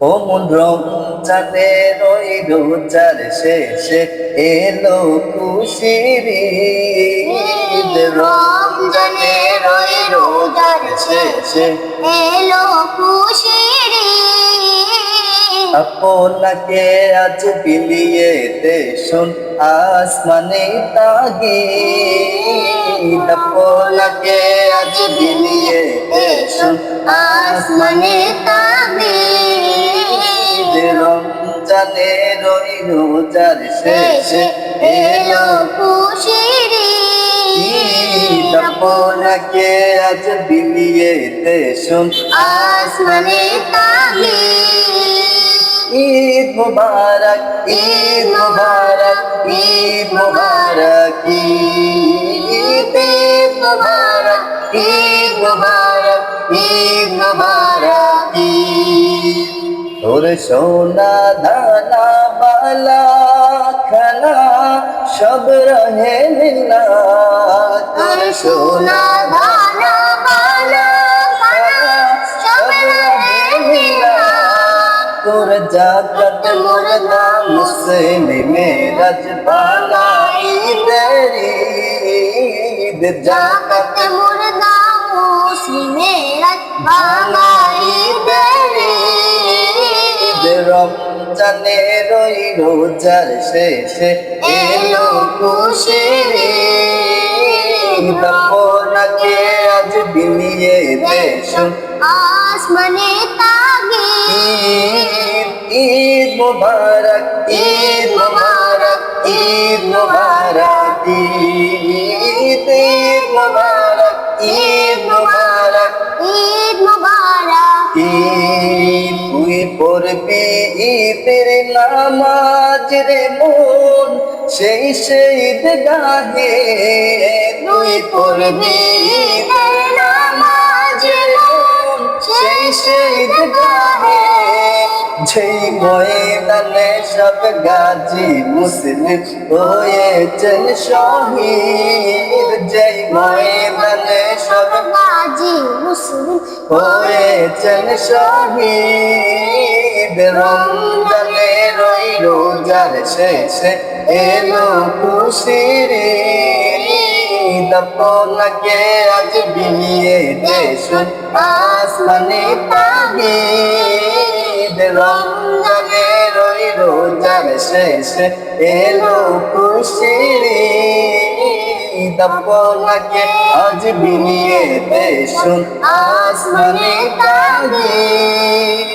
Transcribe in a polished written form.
কোমল রমজানের ওই রোজার শেষে এলো খুশির ঈদ। রমজানের ওই রোজার শেষে এলো খুশির ঈদ। আপনাকে আজ বিলিয়ে দেশুন আসমানে তাগিদ। আপনাকে আজ বিলিয়ে দেশুন আসমানে তাগিদ। রমজানের ওই রোজার শেষে এলো খুশির ঈদ। আপনাকে আজ বিলিয়ে দেশুন আসমানে তাগিদ। ঈদ মুবারক, ঈদ মুবারক, ঈদ মুবারক, ঈদ মুবারক, ঈদ মুবারক, ঈদ মুবারক। তোর সোনা দানা বালা খানা সব রহে মিলা। তোর সোনা দানা বালা খানা সব রহে মিলা। তোর জাগত মুর্দা মুসলিমের বালা ঈদের ঈদ। জাগত মুর্দা মুসলিমের বালা ঈদের ঈদ। রমজানের ওই রোজার শেষে এলো খুশির ঈদ। আপনাকে আজ বিলিয়ে দেশুন আসমানে তাগিদ। ঈদ মুবারক, ঈদ মুবারক, ঈদ মুবারক, ঈদ মুবারক, ঈদ মুবারক, ঈদ মুবারক। ঈদ। তুই পড়বি ঈদের নামাজ রে মন সেই শহীদ গাহে। তুই পড়বি ঈদের নামাজ মন সেই শহীদ গাহে। যেই ময়দানে সব গাজী মুসলিম হয়েছেন শহীদ। যেই ময়দানে সব গাজী মুসলিম হয়েছেন শহীদ। রমজানের ওই রোজার শেষে এলো খুশির ঈদ। আপনাকে আজ বিলিয়ে দেশুন আসমানে তাগিদ। রমজানের ওই রোজার শেষে এলো খুশির ঈদ। আপনাকে আজ বিলিয়ে দেশুন আসমানে তাগিদ।